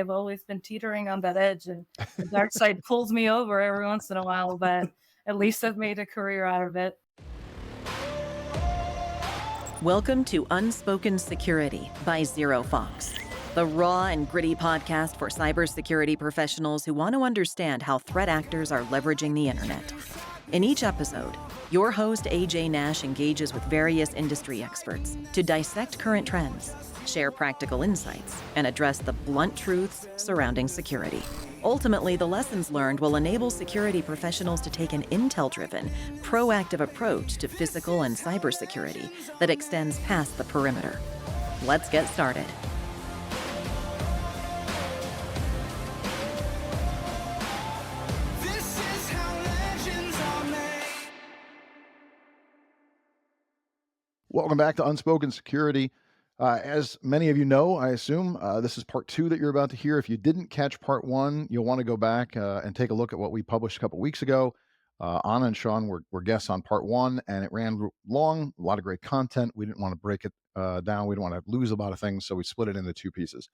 I've always been teetering on that edge, and the dark side pulls me over every once in a while, but at least I've made a career out of it. Welcome to Unspoken Security by Zero Fox, the raw and gritty podcast for cybersecurity professionals who want to understand how threat actors are leveraging the internet. In each episode, your host AJ Nash engages with various industry experts to dissect current trends, share practical insights, and address the blunt truths surrounding security. Ultimately, the lessons learned will enable security professionals to take an intel-driven, proactive approach to physical and cybersecurity that extends past the perimeter. Let's get started. Welcome back to Unspoken Security. As many of you know, I assume, this is part 2 that you're about to hear. If you didn't catch part 1, you'll want to go back and take a look at what we published a couple weeks ago. Ana and Shawn were guests on part 1, and it ran long, a lot of great content. We didn't want to break it down. We didn't want to lose a lot of things, so we split it into 2 pieces.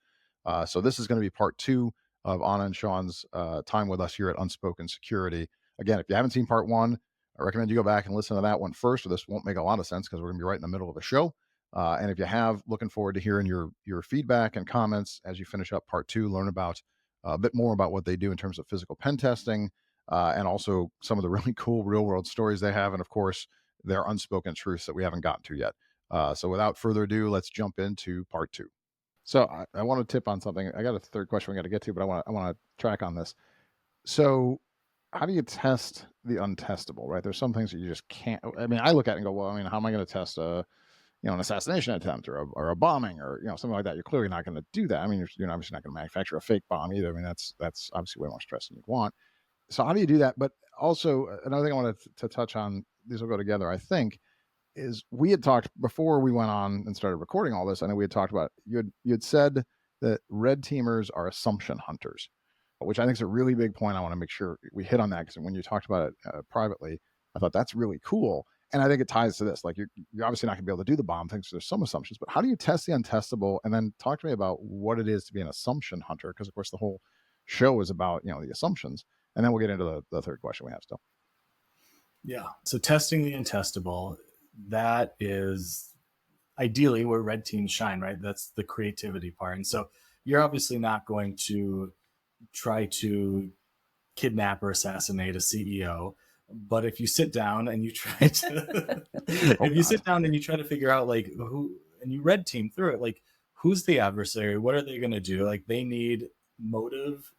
So this is going to be part 2 of Ana and Shawn's time with us here at Unspoken Security. Again, if you haven't seen part 1, I recommend you go back and listen to that one first, or this won't make a lot of sense because we're going to be right in the middle of a show. And if you have, looking forward to hearing your feedback and comments as you finish up part 2, learn about a bit more about what they do in terms of physical pen testing, and also some of the really cool real world stories they have. And of course, their unspoken truths that we haven't gotten to yet. So without further ado, let's jump into part 2. So I want to tip on something. I got a third question we got to get to, but I want to track on this. So how do you test the untestable, right? There's some things that you just can't. I mean, I look at it and go, well, I mean, how am I going to test an assassination attempt or a bombing or, something like that? You're clearly not going to do that. I mean, you're obviously not going to manufacture a fake bomb either. I mean, that's obviously way more stress than you'd want. So how do you do that? But also another thing I wanted to touch on, these will go together, I think, is we had talked before we went on and started recording all this. I know we had talked about, you had said that red teamers are assumption hunters, which I think is a really big point. I want to make sure we hit on that, because when you talked about it privately, I thought that's really cool. And I think it ties to this. Like, you're obviously not going to be able to do the bomb things. So there's some assumptions, but how do you test the untestable? And then talk to me about what it is to be an assumption hunter, because of course the whole show is about the assumptions. And then we'll get into the third question we have still. Yeah. So testing the untestable, that is ideally where red teams shine, right? That's the creativity part. And so you're obviously not going to try to kidnap or assassinate a CEO. But if you sit down and you try to, sit down and you try to figure out like who, and you red team through it, like who's the adversary? What are they going to do? Like, they need motive,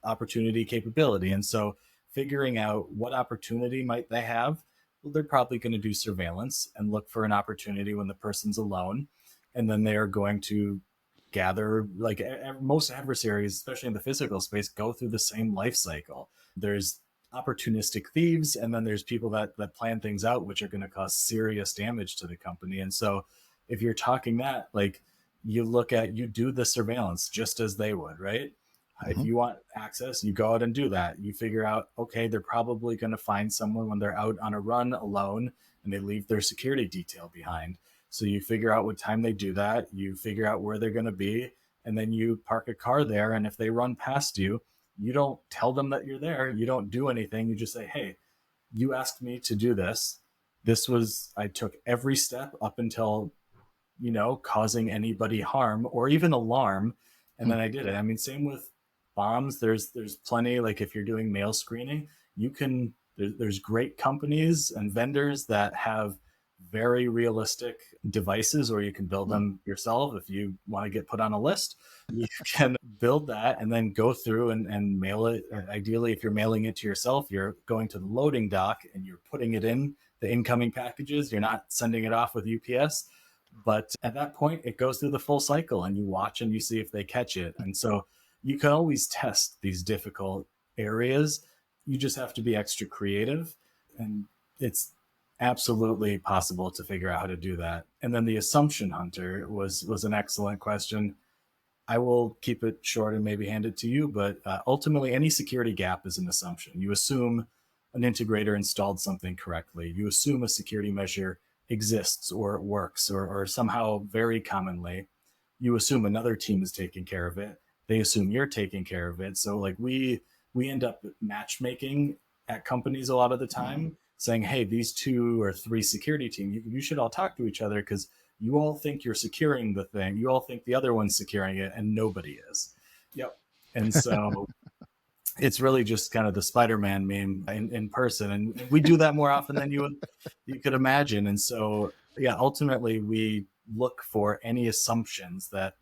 opportunity, capability. And so figuring out what opportunity might they have, well, they're probably going to do surveillance and look for an opportunity when the person's alone. And then they are going to gather, like most adversaries, especially in the physical space, go through the same life cycle. There's opportunistic thieves, and then there's people that plan things out, which are going to cause serious damage to the company. And so if you're talking that, like, you do the surveillance just as they would, right? Mm-hmm. If you want access, you go out and do that. You figure out, okay, they're probably going to find someone when they're out on a run alone and they leave their security detail behind. So you figure out what time they do that, you figure out where they're going to be, and then you park a car there. And if they run past you, you don't tell them that you're there. You don't do anything. You just say, hey, you asked me to do this. I took every step up until, causing anybody harm or even alarm. And then I did it. I mean, same with bombs. There's plenty, like if you're doing mail screening, there's great companies and vendors that have very realistic devices, or you can build them yourself. If you want to get put on a list, you can build that and then go through and mail it. Ideally, if you're mailing it to yourself, you're going to the loading dock and you're putting it in the incoming packages. You're not sending it off with UPS. But at that point, it goes through the full cycle and you watch and you see if they catch it. And so you can always test these difficult areas. You just have to be extra creative, and it's absolutely possible to figure out how to do that. And then the assumption hunter was an excellent question. I will keep it short and maybe hand it to you, but ultimately any security gap is an assumption. You assume an integrator installed something correctly. You assume a security measure exists or it works or somehow very commonly. You assume another team is taking care of it. they assume you're taking care of it. So like we end up matchmaking at companies a lot of the time, saying, hey, these 2 or 3 security team, you should all talk to each other because you all think you're securing the thing. You all think the other one's securing it, and nobody is. Yep. And so it's really just kind of the Spider-Man meme in person. And we do that more often than you could imagine. And so, yeah, ultimately we look for any assumptions that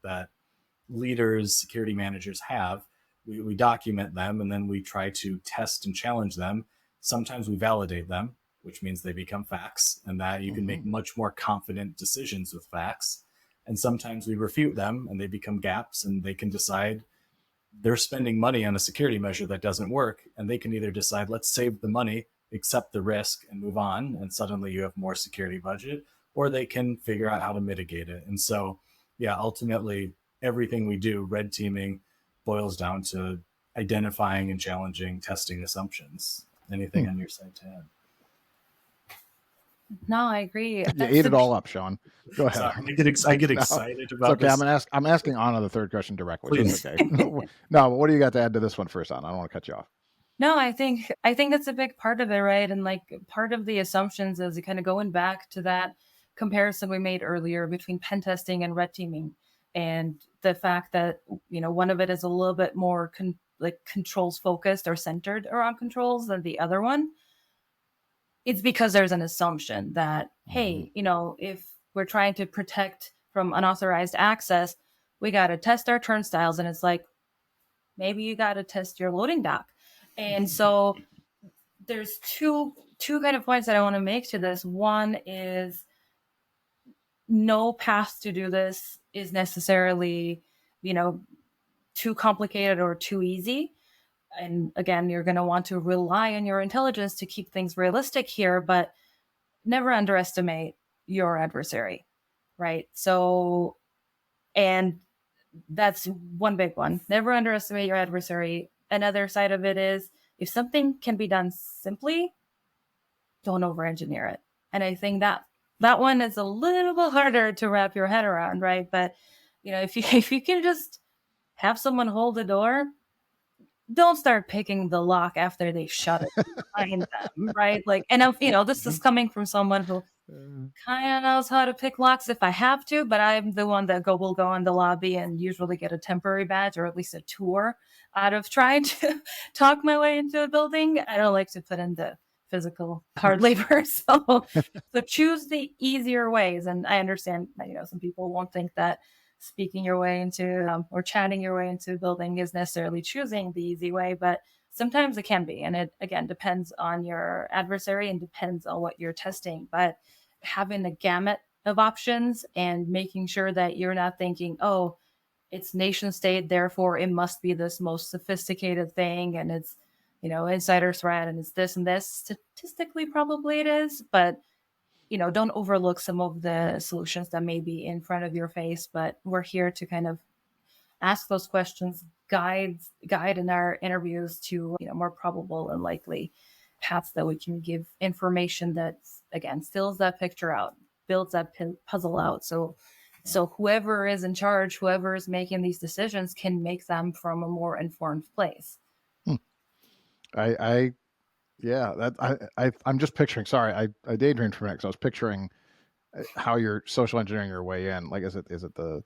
leaders, security managers have. We document them, and then we try to test and challenge them. Sometimes we validate them, which means they become facts, and that you can make much more confident decisions with facts. And sometimes we refute them, and they become gaps, and they can decide they're spending money on a security measure that doesn't work, and they can either decide, let's save the money, accept the risk, and move on, and suddenly you have more security budget, or they can figure out how to mitigate it. And so, yeah, ultimately, everything we do, red teaming, boils down to identifying and challenging testing assumptions. Anything on your side to add? No, I agree. You ate it all up, Shawn. Go ahead. Sorry, I get excited about okay, this. I'm asking Ana the third question directly. Please. Okay. No, what do you got to add to this one first, Ana? I don't want to cut you off. No, I think that's a big part of it, right? And like part of the assumptions is kind of going back to that comparison we made earlier between pen testing and red teaming, and the fact that one of it is a little bit more controls focused or centered around controls than the other one. It's because there's an assumption that, hey, if we're trying to protect from unauthorized access, we got to test our turnstiles. And it's like, maybe you got to test your loading dock. And so there's two kind of points that I want to make to this. One is no path to do this is necessarily, too complicated or too easy. And again, you're going to want to rely on your intelligence to keep things realistic here, but never underestimate your adversary, right? So, and that's one big one. Never underestimate your adversary. Another side of it is if something can be done simply, don't over-engineer it. And I think that one is a little bit harder to wrap your head around, right? But if you can just have someone hold the door, don't start picking the lock after they shut it behind them, right? Like, and this is coming from someone who kind of knows how to pick locks if I have to, but I'm the one that will go in the lobby and usually get a temporary badge or at least a tour out of trying to talk my way into a building. I don't like to put in the physical hard labor. So choose the easier ways. And I understand that, some people won't think that speaking your way into or chatting your way into a building is necessarily choosing the easy way, but sometimes it can be. And it, again, depends on your adversary and depends on what you're testing. But having a gamut of options and making sure that you're not thinking, oh, it's nation state, therefore it must be this most sophisticated thing. And it's, insider threat and it's this and this. Statistically, probably it is. But don't overlook some of the solutions that may be in front of your face, but we're here to kind of ask those questions, guide in our interviews to, more probable and likely paths that we can give information that, again, fills that picture out, builds that puzzle out. So whoever is in charge, whoever is making these decisions can make them from a more informed place. I'm just picturing, sorry, I daydreamed for a minute because I was picturing how you're social engineering your way in. Like, is it the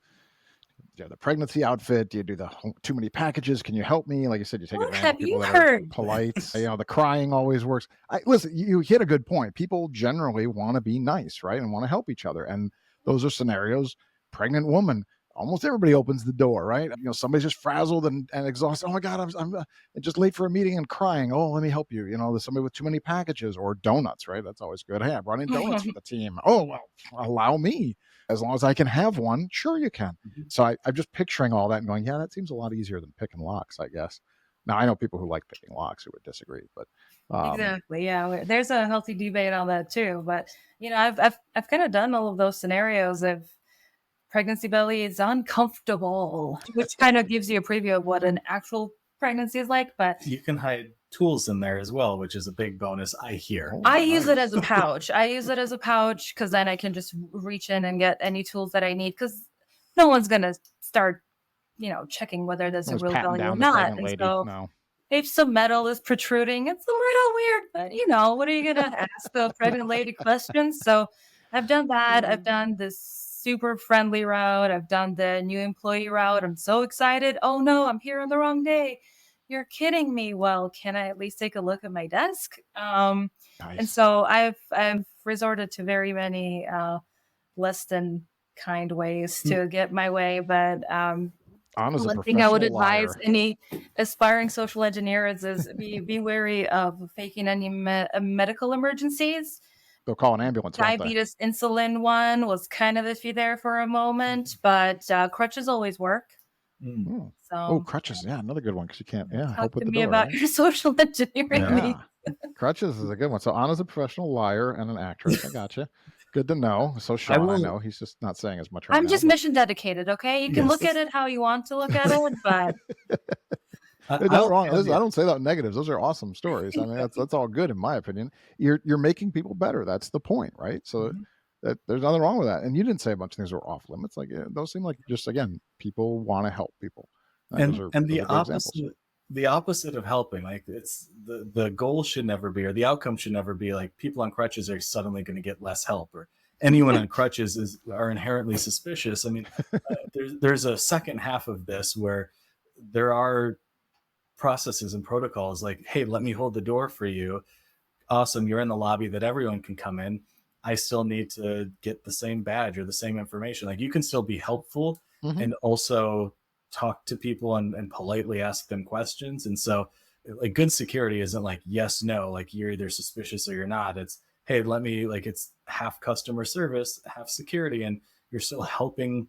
pregnancy outfit? Do you do the too many packages? Can you help me? Like you said, you take advantage of people that are polite. The crying always works. Listen, you hit a good point. People generally want to be nice, right? And want to help each other. And those are scenarios, pregnant woman, almost everybody opens the door, right? Somebody's just frazzled and exhausted. Oh my God, I'm just late for a meeting and crying. Oh, let me help you. There's somebody with too many packages or donuts, right? That's always good. Hey, I'm running donuts for the team. Oh, well, allow me. As long as I can have one, sure you can. Mm-hmm. So I'm just picturing all that and going, yeah, that seems a lot easier than picking locks, I guess. Now, I know people who like picking locks who would disagree, but exactly, yeah. There's a healthy debate on that too. But I've kind of done all of those scenarios of pregnancy belly is uncomfortable, which kind of gives you a preview of what an actual pregnancy is like. But you can hide tools in there as well, which is a big bonus, I hear. I use it as a pouch. Because then I can just reach in and get any tools that I need, because no one's going to start checking whether there's I a was real patting value or down the not. pregnant And lady. so No. if some metal is protruding, it's a little weird, but what are you going to ask the pregnant lady questions? So I've done that. I've done this super friendly route. I've done the new employee route. I'm so excited. Oh no, I'm here on the wrong day. You're kidding me. Well, can I at least take a look at my desk? And Nice. so I've resorted to very many less than kind ways to get my way, but Ana's a one thing I would professional advise liar. any aspiring social engineers is be wary of faking any medical emergencies. They'll call an ambulance, won't they? Diabetes insulin one was kind of iffy there for a moment, but crutches always work. Oh, So crutches. Yeah, another good one because you can't. Yeah, talk help with to the me door, about right? your social engineering needs. Yeah, crutches is a good one. So Anna's a professional liar and an actress. I gotcha. Good to know. So I Sean, I will. know he's just not saying as much right I'm now, just but mission dedicated, okay? You can look Yes. at it how you want to look at it, but there's I nothing will wrong. I caveat. don't say that in negatives. Those are awesome stories. I mean, that's all good in my opinion. You're making people better. That's the point, right? So Mhm. that there's nothing wrong with that. And you didn't say a bunch of things that were off limits. Like those seem like just again, people want to help people. Those and are and those the are good examples. opposite of helping, like it's the goal should never be, or the outcome should never be like people on crutches are suddenly going to get less help, or anyone on crutches are inherently suspicious. I mean, there's a second half of this where there are processes and protocols like, hey, let me hold the door for you. Awesome, you're in the lobby that everyone can come in. I still need to get the same badge or the same information. Like you can still be helpful Mhm. and also talk to people and politely ask them questions. And so like good security isn't like yes, no, like you're either suspicious or you're not. It's hey, let me like it's half customer service, half security, and you're still helping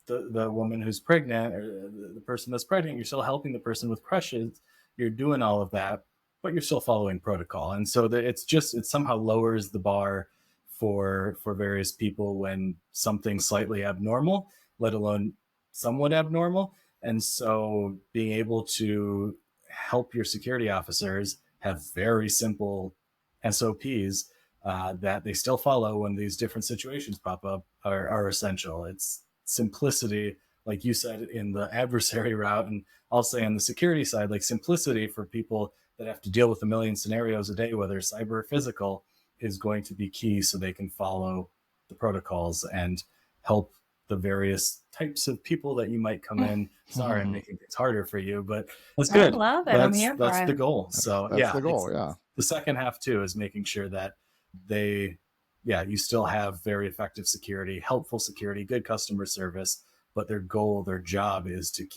the woman who's pregnant or the person that's pregnant. You're still helping the person with crushes. You're doing all of that, but you're still following protocol. And so that it somehow lowers the bar for various people when something slightly abnormal, let alone somewhat abnormal. And so being able to help your security officers have very simple SOPs that they still follow when these different situations pop up are essential. It's simplicity, like you said in the adversary route, and I'll say on the security side, like simplicity for people that have to deal with a million scenarios a day, whether cyber or physical, is going to be key so they can follow the protocols and help the various types of people that you might come in. Sorry, I'm making things harder for you, but that's I good. love it. I'm That's here for that's the it. goal. So That's the goal. Yeah. the second half too is making sure that they you still have very effective security, helpful security, good customer service, but their goal, their job is to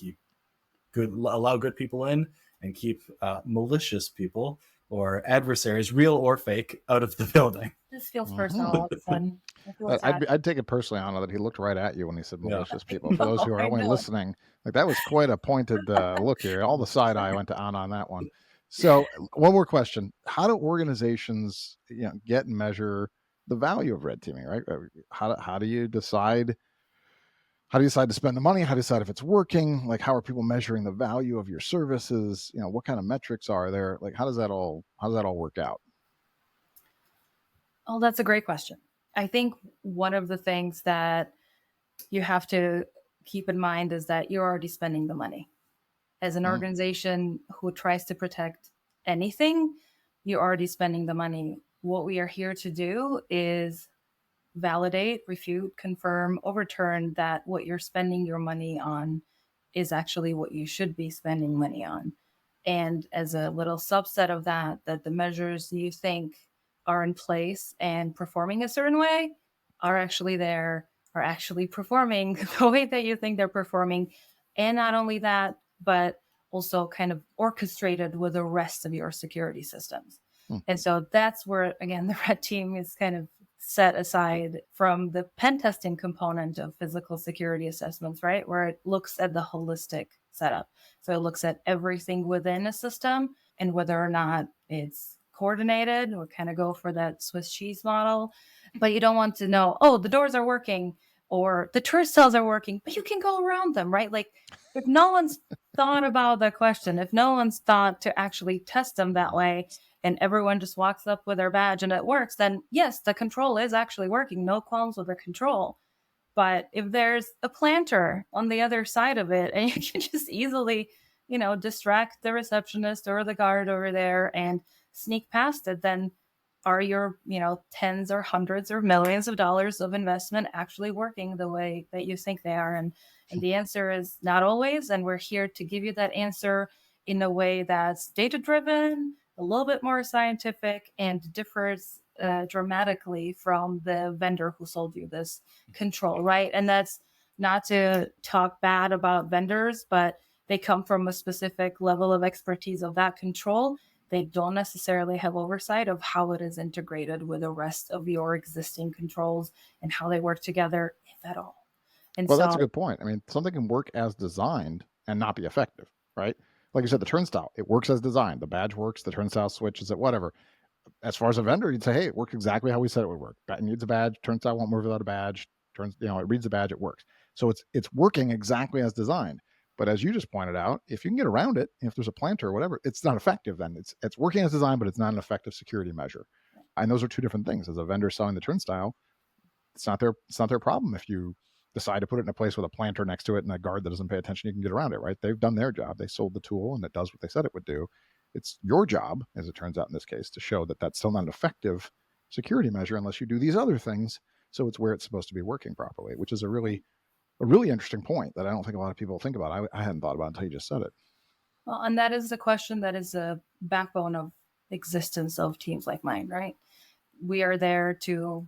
allow good people in and keep malicious people or adversaries, real or fake, out of the building. This feels Mhm. personal all of a sudden. I feel sad. I'd take it personally, Anna, that he looked right at you when he said Yeah. malicious people. For those who are I only know. listening, like that was quite a pointed look here. All the side eye went to Anna on that one. So, one more question: how do organizations, get and measure the value of red teaming? Right? How do you decide? How do you decide to spend the money? How do you decide if it's working? Like, how are people measuring the value of your services? What kind of metrics are there? Like, how does that all work out? Oh, that's a great question. I think one of the things that you have to keep in mind is that you're already spending the money. As an Mm, organization who tries to protect anything, you're already spending the money. What we are here to do is validate, refute, confirm, overturn that what you're spending your money on is actually what you should be spending money on. And as a little subset of that, that the measures you think are in place and performing a certain way are actually there, are actually performing the way that you think they're performing. And not only that, but also kind of orchestrated with the rest of your security systems. mm, And so that's where, again, the red team is kind of set aside from the pen testing component of physical security assessments, right? Where it looks at the holistic setup. So it looks at everything within a system and whether or not it's coordinated or kind of go for that Swiss cheese model. But you don't want to know, oh, the doors are working or the tourist cells are working, but you can go around them, right? Like if no one's thought about the question, if no one's thought to actually test them that way, and everyone just walks up with their badge and it works, then yes, the control is actually working. No qualms with the control. But if there's a planter on the other side of it, and you can just easily, distract the receptionist or the guard over there and sneak past it, then are your, tens or hundreds or millions of dollars of investment actually working the way that you think they are? And the answer is not always. And we're here to give you that answer in a way that's data driven, a little bit more scientific, and differs dramatically from the vendor who sold you this control, right? And that's not to talk bad about vendors, but they come from a specific level of expertise of that control. They don't necessarily have oversight of how it is integrated with the rest of your existing controls and how they work together, if at all. And Well, so, that's a good point. I mean, something can work as designed and not be effective, right? Like you said, the turnstile, it works as designed. The badge works, the turnstile switches it, whatever. As far as a vendor, you'd say, hey, it works exactly how we said it would work. It needs a badge, turnstile won't move without a badge, it reads the badge, it works. So it's working exactly as designed. But as you just pointed out, if you can get around it, if there's a planter or whatever, it's not effective then. It's working as designed, but it's not an effective security measure. And those are two different things. As a vendor selling the turnstile, it's not their problem if you decide to put it in a place with a planter next to it and a guard that doesn't pay attention, you can get around it, right? They've done their job. They sold the tool and it does what they said it would do. It's your job, as it turns out in this case, to show that that's still not an effective security measure unless you do these other things. So it's where it's supposed to be working properly, which is a really interesting point that I don't think a lot of people think about. I hadn't thought about until you just said it. well, and that is the question that is a backbone of existence of teams like mine, right? We are there to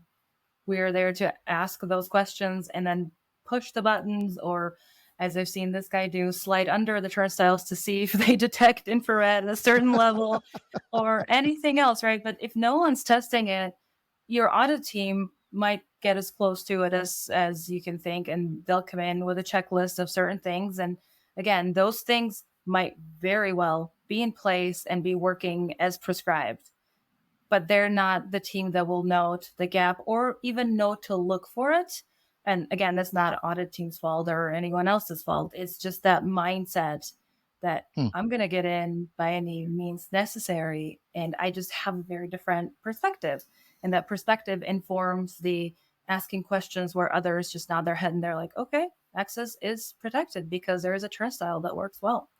ask those questions and then push the buttons, or as I've seen this guy do, slide under the turnstiles to see if they detect infrared at a certain level or anything else, right? But if no one's testing it, your audit team might get as close to it as you can think, and they'll come in with a checklist of certain things. And again, those things might very well be in place and be working as prescribed, but they're not the team that will note the gap or even know to look for it. And again, that's not audit team's fault or anyone else's fault. It's just that mindset that I'm going to get in by any means necessary. And I just have a very different perspective. And that perspective informs the asking questions where others just nod their head and they're like, okay, access is protected because there is a turnstile that works well.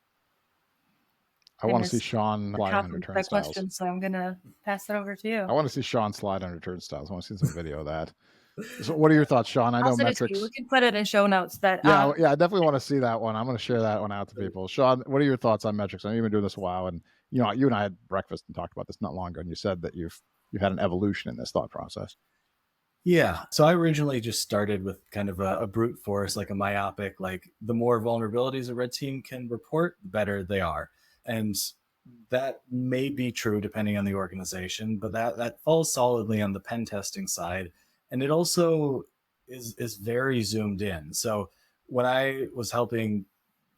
I want to see Shawn slide under turnstiles. Question, so I'm going to pass it over to you. I want to see Shawn slide under turnstiles. I want to see some video of that. So what are your thoughts, Shawn? I know metrics. We can put it in show notes. I definitely want to see that one. I'm going to share that one out to people. Shawn, what are your thoughts on metrics? I know you've been doing this a while, and you and I had breakfast and talked about this not long ago, and you said that you've had an evolution in this thought process. Yeah. So I originally just started with kind of a brute force, like a myopic, like the more vulnerabilities a red team can report, the better they are. And that may be true depending on the organization, but that falls solidly on the pen testing side. And it also is very zoomed in. So when I was helping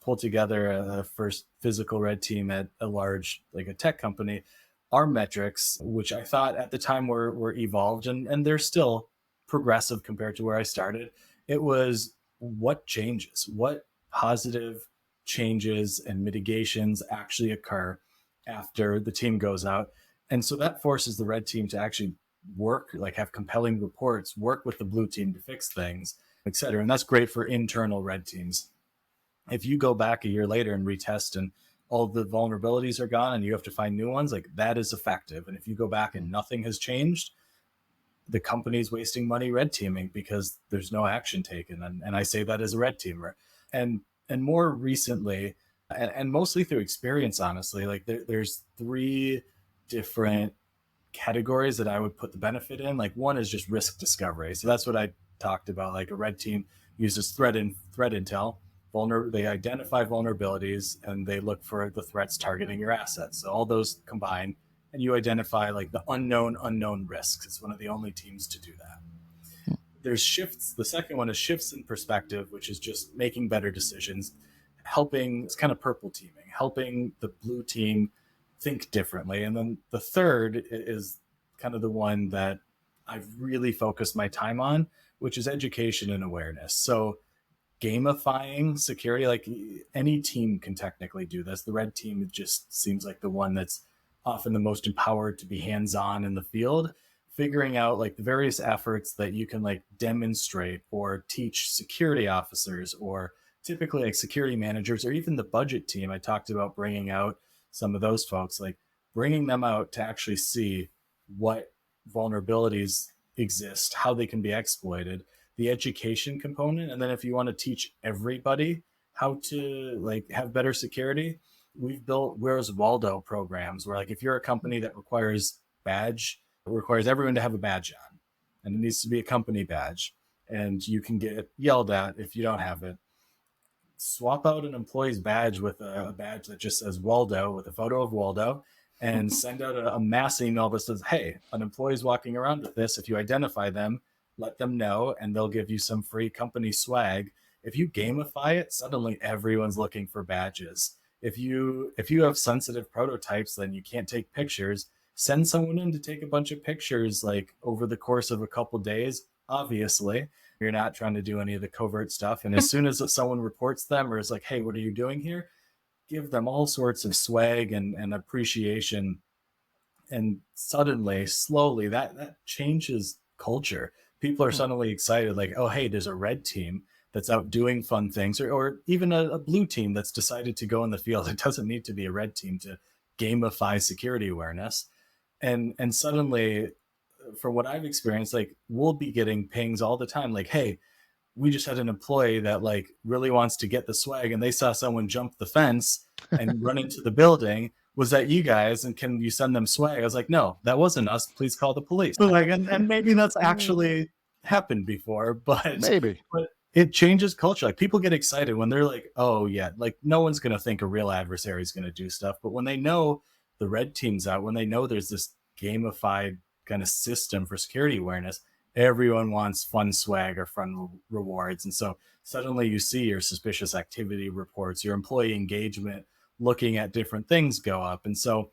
pull together a first physical red team at a large, like a tech company, our metrics, which I thought at the time were evolved and they're still progressive compared to where I started, it was what changes, what positive changes and mitigations actually occur after the team goes out. And so that forces the red team to actually work, like have compelling reports, work with the blue team to fix things, et cetera. And that's great for internal red teams. If you go back a year later and retest and all the vulnerabilities are gone and you have to find new ones, like that is effective. And if you go back and nothing has changed, the company's wasting money red teaming because there's no action taken. And I say that as a red teamer. And more recently, and mostly through experience, honestly, like there's three different categories that I would put the benefit in. Like one is just risk discovery. So that's what I talked about. Like a red team uses threat intel. They identify vulnerabilities and they look for the threats targeting your assets. So all those combine, and you identify like the unknown risks. It's one of the only teams to do that. There's shifts. The second one is shifts in perspective, which is just making better decisions, helping, it's kind of purple teaming, helping the blue team think differently. And then the third is kind of the one that I've really focused my time on, which is education and awareness. So gamifying security, like any team can technically do this. The red team just seems like the one that's often the most empowered to be hands-on in the field. figuring out like the various efforts that you can like demonstrate or teach security officers, or typically like security managers, or even the budget team. I talked about bringing out some of those folks, like bringing them out to actually see what vulnerabilities exist, how they can be exploited, the education component. And then if you want to teach everybody how to like have better security, we've built Where's Waldo programs where like if you're a company that requires badge, it requires everyone to have a badge on, and it needs to be a company badge, and you can get yelled at if you don't have it. Swap out an employee's badge with a badge that just says Waldo with a photo of Waldo, and send out a mass email that says, hey, an employee's walking around with this. If you identify them, let them know, and they'll give you some free company swag. If you gamify it, suddenly everyone's looking for badges. If you have sensitive prototypes, then you can't take pictures. Send someone in to take a bunch of pictures like over the course of a couple days. Obviously, you're not trying to do any of the covert stuff. And as soon as someone reports them or is like, hey, what are you doing here? Give them all sorts of swag and appreciation. And suddenly, slowly, that changes culture. People are suddenly excited, like, oh, hey, there's a red team that's out doing fun things, or even a blue team that's decided to go in the field. It doesn't need to be a red team to gamify security awareness. And suddenly, from what I've experienced, like we'll be getting pings all the time, like, hey, we just had an employee that like really wants to get the swag, and they saw someone jump the fence and run into the building. Was that you guys? And can you send them swag? I was like, no, that wasn't us. Please call the police. So like, and maybe that's actually happened before, Maybe. but it changes culture. Like people get excited when they're like, oh yeah, like no one's going to think a real adversary is going to do stuff. But when they know the red team's out, when they know there's this gamified kind of system for security awareness, everyone wants fun swag or fun rewards. And so suddenly you see your suspicious activity reports, your employee engagement, looking at different things go up. And so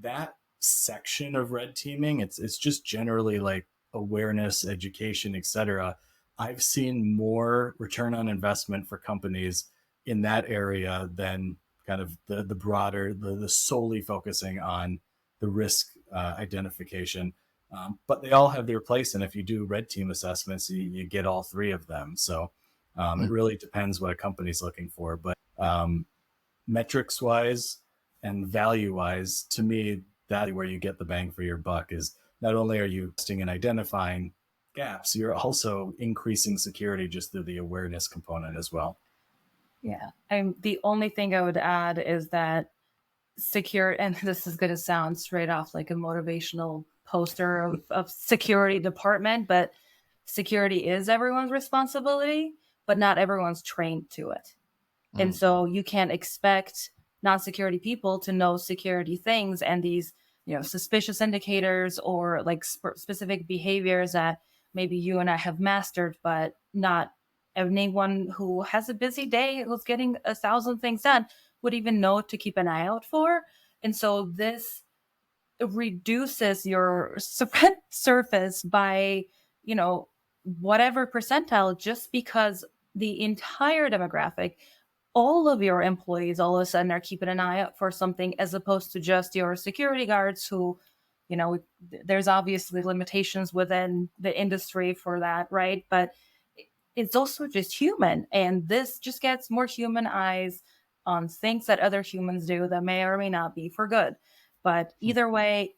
that section of red teaming, it's just generally like awareness, education, etc. I've seen more return on investment for companies in that area than kind of the broader, the solely focusing on the risk identification. But they all have their place. And if you do red team assessments, you get all three of them. So it really depends what a company's looking for. But metrics wise and value wise, to me, that's where you get the bang for your buck. Is not only are you testing and identifying gaps, you're also increasing security just through the awareness component as well. Yeah. The only thing I would add is that secure, and this is going to sound straight off like a motivational poster of security department, but security is everyone's responsibility, but not everyone's trained to it. And so you can't expect non-security people to know security things and these, suspicious indicators or like specific behaviors that maybe you and I have mastered, but not anyone who has a busy day, who's getting 1,000 things done, would even know to keep an eye out for. And so this reduces your threat surface by, whatever percentile, just because the entire demographic, all of your employees all of a sudden are keeping an eye out for something, as opposed to just your security guards who, there's obviously limitations within the industry for that, right? But it's also just human. And this just gets more human eyes on things that other humans do that may or may not be for good. But either way,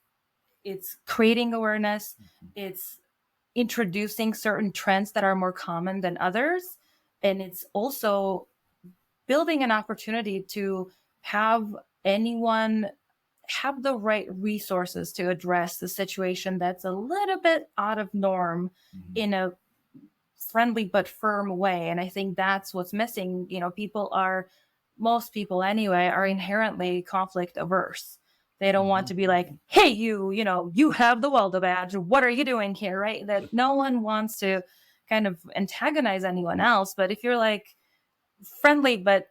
it's creating awareness. It's introducing certain trends that are more common than others. And it's also building an opportunity to have anyone have the right resources to address the situation that's a little bit out of norm in a friendly but firm way. And I think that's what's missing. Most people anyway are inherently conflict averse. They don't want to be like, hey, you have the Waldo badge. What are you doing here? Right. That no one wants to kind of antagonize anyone else. But if you're like friendly, but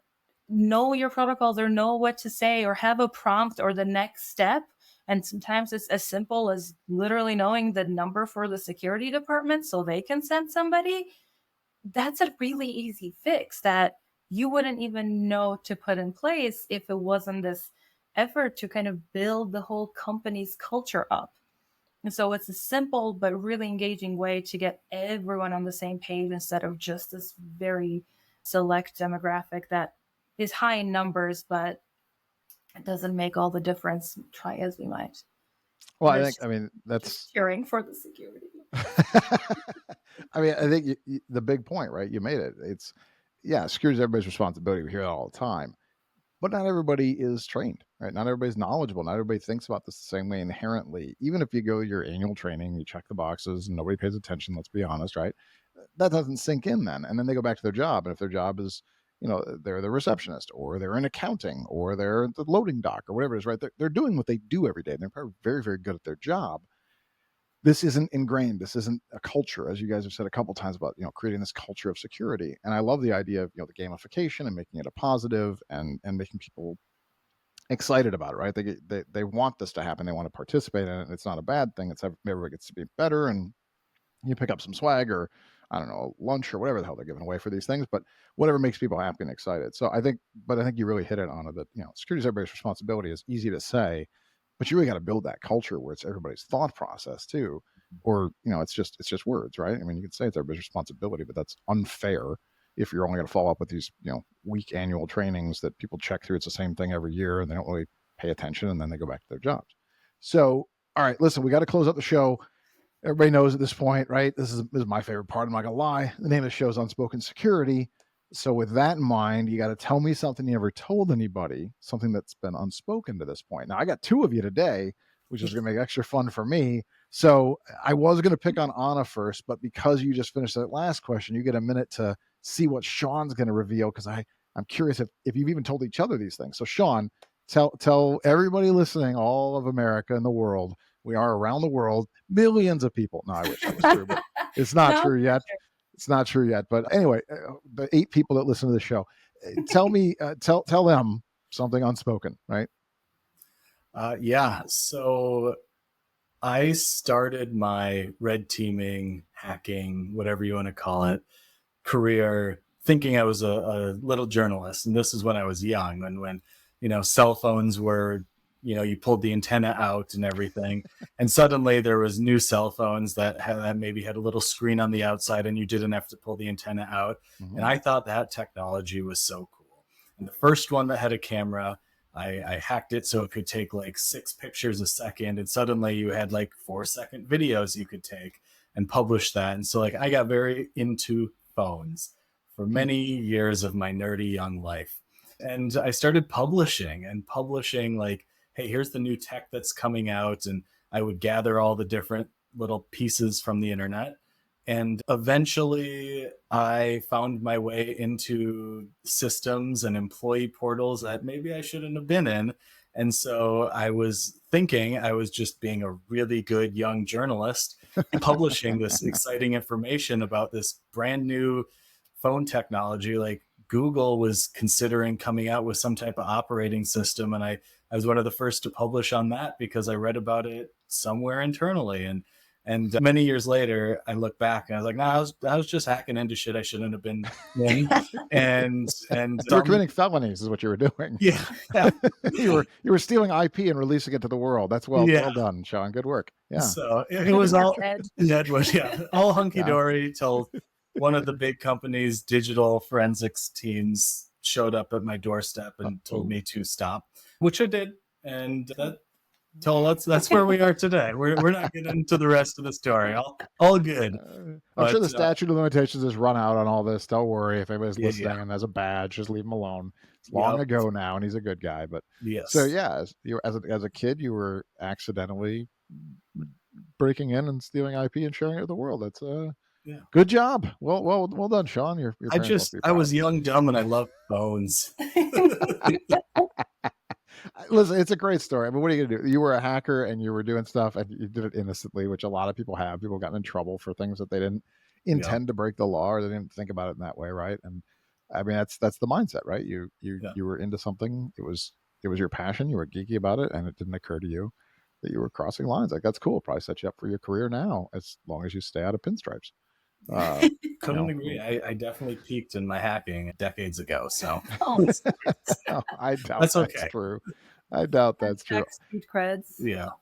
know your protocols or know what to say or have a prompt or the next step. And sometimes it's as simple as literally knowing the number for the security department so they can send somebody. That's a really easy fix that you wouldn't even know to put in place if it wasn't this effort to kind of build the whole company's culture up. And so it's a simple but really engaging way to get everyone on the same page instead of just this very select demographic that is high in numbers, but it doesn't make all the difference, try as we might. Well, That's I mean, that's, just cheering for the security. I mean, I think the big point, right? You made it. It's, yeah, security is everybody's responsibility. We hear that all the time, but not everybody is trained, right? Not everybody's knowledgeable. Not everybody thinks about this the same way inherently. Even if you go to your annual training, you check the boxes and nobody pays attention, let's be honest, right? That doesn't sink in then. And then they go back to their job. And if their job is, they're the receptionist or they're in accounting or they're the loading dock or whatever it is, right? They're doing what they do every day. And they're probably very, very good at their job. This isn't ingrained. This isn't a culture, as you guys have said a couple times about, creating this culture of security. And I love the idea of, the gamification and making it a positive and making people excited about it, right? They want this to happen. They want to participate in it. And it's not a bad thing. It's everybody gets to be better, and you pick up some swag or, I don't know, lunch or whatever the hell they're giving away for these things, but whatever makes people happy and excited. So I think you really hit it on it, that, security is everybody's responsibility is easy to say, but you really got to build that culture where it's everybody's thought process too. Or, it's just words, right? I mean, you could say it's everybody's responsibility, but that's unfair if you're only going to follow up with these, week annual trainings that people check through. It's the same thing every year and they don't really pay attention, and then they go back to their jobs. So, all right, listen, we got to close up the show. Everybody knows at this point, right? This is my favorite part. I'm not gonna lie. The name of the show is Unspoken Security. So with that in mind, you got to tell me something you never told anybody, something that's been unspoken to this point. Now, I got two of you today, which is going to make extra fun for me. So I was going to pick on Ana first, but because you just finished that last question, you get a minute to see what Shawn's going to reveal, because I'm curious if you've even told each other these things. So Shawn, tell everybody listening, all of America and the world, we are around the world, millions of people. No, I wish that was true, but it's not true yet. It's not true yet. But anyway, the 8 people that listen to the show, tell me, tell them something unspoken, right? Yeah. So I started my red teaming, hacking, whatever you want to call it, career thinking I was a little journalist. And this is when I was young, and when, cell phones were, you pulled the antenna out and everything. And suddenly there was new cell phones that maybe had a little screen on the outside and you didn't have to pull the antenna out. Mm-hmm. And I thought that technology was so cool. And the first one that had a camera, I hacked it so it could take like 6 pictures a second. And suddenly you had like 4-second videos you could take and publish that. And so like I got very into phones for many years of my nerdy young life. And I started publishing like, hey, here's the new tech that's coming out. And I would gather all the different little pieces from the internet. And eventually I found my way into systems and employee portals that maybe I shouldn't have been in. And so I was thinking I was just being a really good young journalist, publishing this exciting information about this brand new phone technology. Like Google was considering coming out with some type of operating system. And I was one of the first to publish on that because I read about it somewhere internally. And many years later, I look back and I was like, no, I was just hacking into shit I shouldn't have been in. And you were committing felonies is what you were doing. Yeah. you were stealing IP and releasing it to the world. That's well done, Shawn. Good work. Yeah. So it was all all hunky dory till one of the big companies' digital forensics teams showed up at my doorstep and told me to stop, which I did. And that's where we are today. We're not getting into the rest of the story. All good. I'm sure the statute of limitations has run out on all this. Don't worry. If anybody's listening and has a badge, just leave him alone. It's long ago now, and he's a good guy. But so as a kid, you were accidentally breaking in and stealing IP and sharing it with the world. That's good job. Well done, Shawn. Your I was young, dumb, and I loved phones. Listen, it's a great story. I mean, what are you gonna do? You were a hacker and you were doing stuff and you did it innocently, which a lot of people have. People gotten in trouble for things that they didn't intend to break the law, or they didn't think about it in that way, right? And I mean, that's the mindset, right? You were into something. It was your passion. You were geeky about it, and it didn't occur to you that you were crossing lines. Like, that's cool. Probably set you up for your career now, as long as you stay out of pinstripes. Couldn't agree. I definitely peaked in my hacking decades ago. So I doubt that's true. I doubt that's true. Hashtag street creds.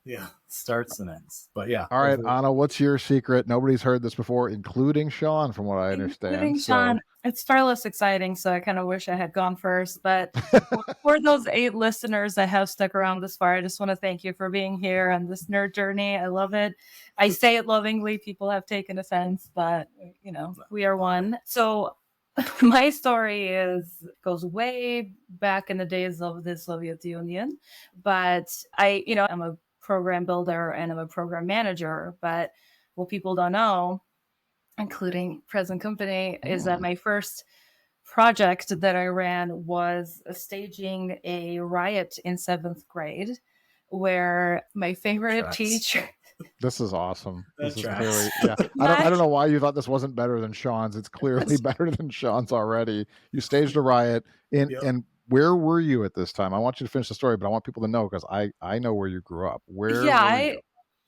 Yeah, starts and ends. But yeah, All right, Anna, what's your secret? Nobody's heard this before, including Sean, from what I understand. Including So Sean. It's far less exciting, so I kind of wish I had gone first. But for those 8 listeners that have stuck around this far, I just want to thank you for being here on this nerd journey. I love it. I say it lovingly. People have taken offense, but we are one. So my story goes way back in the days of the Soviet Union, but I'm a program builder and I'm a program manager. But what people don't know, including present company, is that my first project that I ran was staging a riot in 7th grade where my favorite teacher. this is awesome. This is tracks. clearly, yeah. I don't know why you thought this wasn't better than Sean's. It's clearly better than Sean's already. You staged a riot and where were you at this time? I want you to finish the story, but I want people to know because I know where you grew up. Where were you?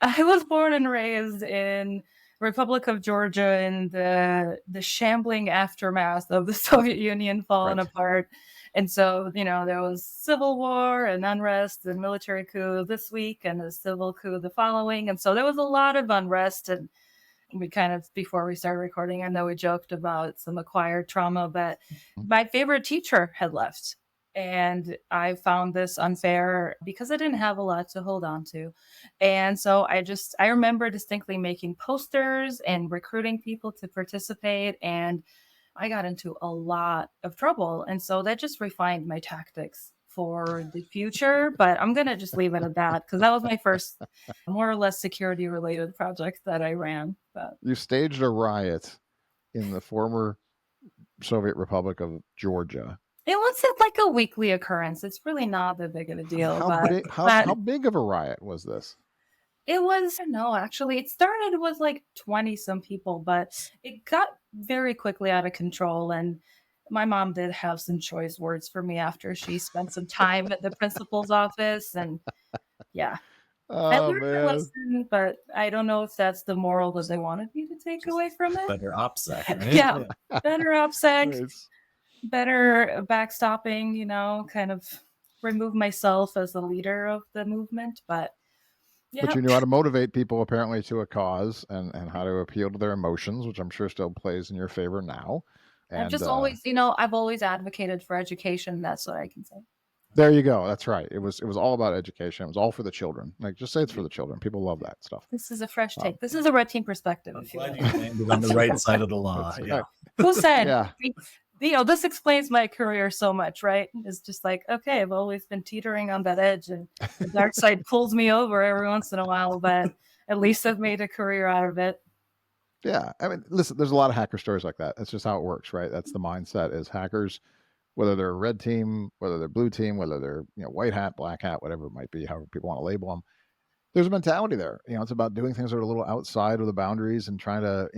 I was born and raised in Republic of Georgia in the shambling aftermath of the Soviet Union falling apart. And so, there was civil war and unrest and military coup this week and a civil coup the following. And so there was a lot of unrest. And we kind of, before we started recording, I know we joked about some acquired trauma, but my favorite teacher had left. And I found this unfair because I didn't have a lot to hold on to. And so I remember distinctly making posters and recruiting people to participate. And I got into a lot of trouble. And so that just refined my tactics for the future. But I'm going to just leave it at that because that was my first more or less security related project that I ran. But You staged a riot in the former Soviet Republic of Georgia. it wasn't like a weekly occurrence. It's really not that big of a deal. How big of a riot was this? It was, no, actually, it started with like 20 some people, but it got very quickly out of control. And my mom did have some choice words for me after she spent some time at the principal's office. And yeah, I learned a lesson, but I don't know if that's the moral that they wanted me to take away from it. Better OPSEC, right? Yeah, better OPSEC, better backstopping, kind of remove myself as the leader of the movement. But you knew how to motivate people apparently to a cause and how to appeal to their emotions, which I'm sure still plays in your favor now. And I've just always, I've always advocated for education. That's what I can say. There you go. That's right. It was all about education. It was all for the children. Like, just say it's for the children. People love that stuff. This is a fresh take. This is a red team perspective. I'm glad you landed on the right side of the law. Yeah. Who said? This explains my career so much, right? It's just like, okay, I've always been teetering on that edge and the dark side pulls me over every once in a while, but at least I've made a career out of it. Yeah. I mean, listen, there's a lot of hacker stories like that. That's just how it works, right? That's the mindset is hackers, whether they're a red team, whether they're blue team, whether they're white hat, black hat, whatever it might be, however people want to label them. There's a mentality there. It's about doing things that are a little outside of the boundaries and trying to,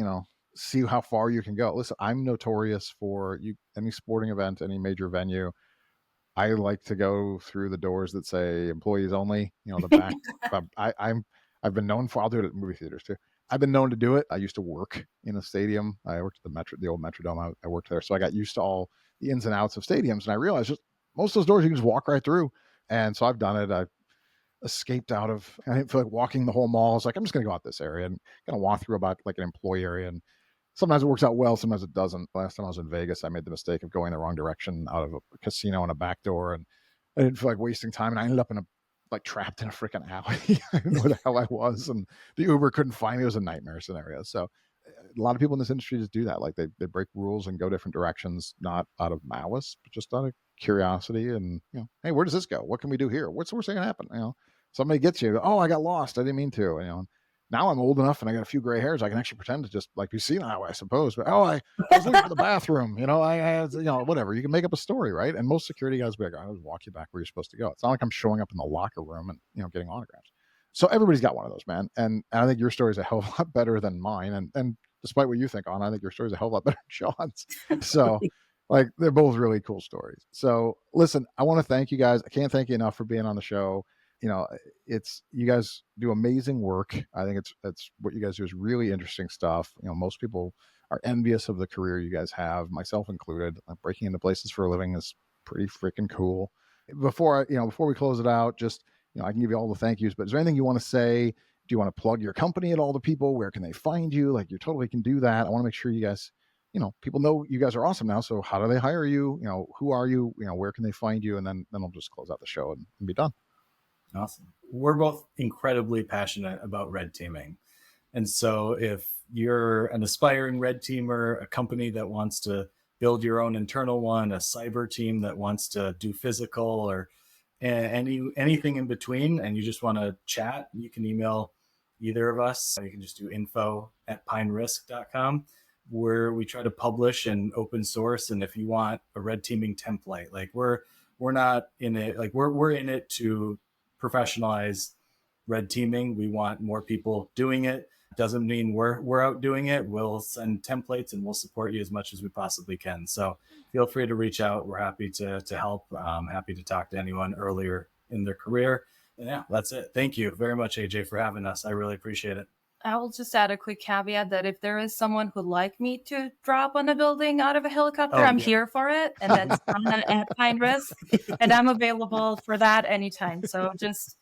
see how far you can go. Listen, I'm notorious for any sporting event, any major venue. I like to go through the doors that say employees only, the back. I've been known for, I'll do it at movie theaters too. I've been known to do it. I used to work in a stadium. I worked at the old Metrodome. I worked there. So I got used to all the ins and outs of stadiums. And I realized just most of those doors you can just walk right through. And so I've done it. I've escaped I didn't feel like walking the whole mall. I was like, I'm just going to go out this area and kind of walk through about like an employee area. And sometimes it works out well. Sometimes it doesn't. Last time I was in Vegas, I made the mistake of going the wrong direction out of a casino in a back door. And I didn't feel like wasting time. And I ended up trapped in a freaking alley. I didn't know where the hell I was. And the Uber couldn't find me. It was a nightmare scenario. So a lot of people in this industry just do that. Like they break rules and go different directions, not out of malice, but just out of curiosity. And, hey, where does this go? What can we do here? What's the worst thing that happened? Somebody gets you. Oh, I got lost. I didn't mean to. Now I'm old enough and I got a few gray hairs. I can actually pretend to just be senile, I suppose. But I was looking for the bathroom. Whatever. You can make up a story, right? And most security guys will be like, I'll just walk you back where you're supposed to go. It's not like I'm showing up in the locker room and getting autographs. So everybody's got one of those, man. And I think your story is a hell of a lot better than mine. And despite what you think, Anna, I think your story is a hell of a lot better than Sean's. So they're both really cool stories. So listen, I want to thank you guys. I can't thank you enough for being on the show. You guys do amazing work. I think it's what you guys do is really interesting stuff. Most people are envious of the career you guys have, myself included. Breaking into places for a living is pretty freaking cool. Before we close it out, just, I can give you all the thank yous, but is there anything you want to say? Do you want to plug your company at all to people? Where can they find you? Like, you totally can do that. I want to make sure you guys, people know you guys are awesome now. So how do they hire you? Who are you? Where can they find you? And then I'll just close out the show and be done. Awesome. We're both incredibly passionate about red teaming. And so if you're an aspiring red teamer, a company that wants to build your own internal one, a cyber team that wants to do physical, or anything in between, and you just want to chat, you can email either of us. You can just do info@pinerisk.com, where we try to publish and open source. And if you want a red teaming template, like we're not in it, like we're in it to professionalize red teaming. We want more people doing it. Doesn't mean we're out doing it. We'll send templates and we'll support you as much as we possibly can. So feel free to reach out. We're happy to help. Happy to talk to anyone earlier in their career. And yeah, that's it. Thank you very much, AJ, for having us. I really appreciate it. I will just add a quick caveat that if there is someone who'd like me to drop on a building out of a helicopter, I'm here for it. And that's at Pine Risk, and I'm available for that anytime. So just,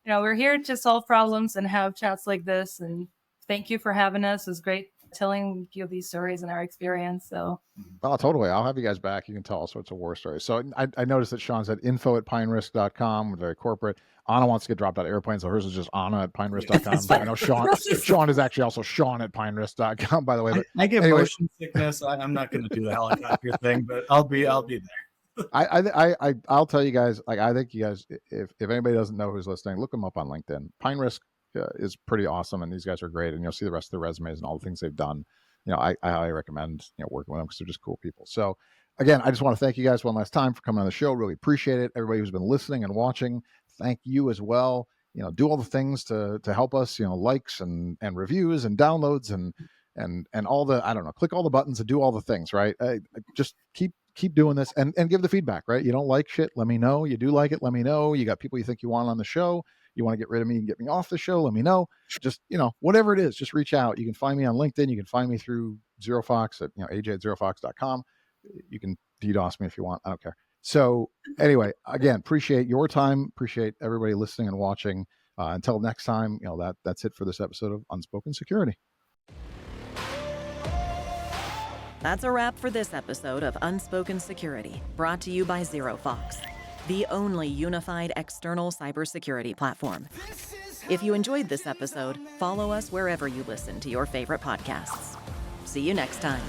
we're here to solve problems and have chats like this. And thank you for having us. It was great telling you these stories and our experience. So, oh, totally. I'll have you guys back. You can tell all sorts of war stories. So I noticed that Shawn said info@pinerisk.com, very corporate. Ana wants to get dropped out of airplanes, so hers is just Ana@pinerisk.com. I know Shawn is actually also Shawn@pinerisk.com, by the way. But I get motion sickness. I'm not going to do the helicopter thing, but I'll be there. I'll tell you guys, like, I think you guys, if anybody doesn't know who's listening, look them up on LinkedIn. Pine Risk is pretty awesome, and these guys are great, and you'll see the rest of their resumes and all the things they've done. I highly recommend working with them because they're just cool people. So again, I just want to thank you guys one last time for coming on the show. Really appreciate it. Everybody who's been listening and watching, thank you as well. Do all the things to help us, likes and reviews and downloads and all the, I don't know, click all the buttons and do all the things, right? Just keep doing this and give the feedback, right? You don't like shit, let me know. You do like it, let me know. You got people you think you want on the show. You want to get rid of me and get me off the show, let me know. Just, whatever it is, just reach out. You can find me on LinkedIn. You can find me through ZeroFox at, aj@zerofox.com. You can DDoS me if you want. I don't care. So anyway, again, appreciate your time. Appreciate everybody listening and watching. Until next time, that's it for this episode of Unspoken Security. That's a wrap for this episode of Unspoken Security, brought to you by ZeroFox, the only unified external cybersecurity platform. If you enjoyed this episode, follow us wherever you listen to your favorite podcasts. See you next time.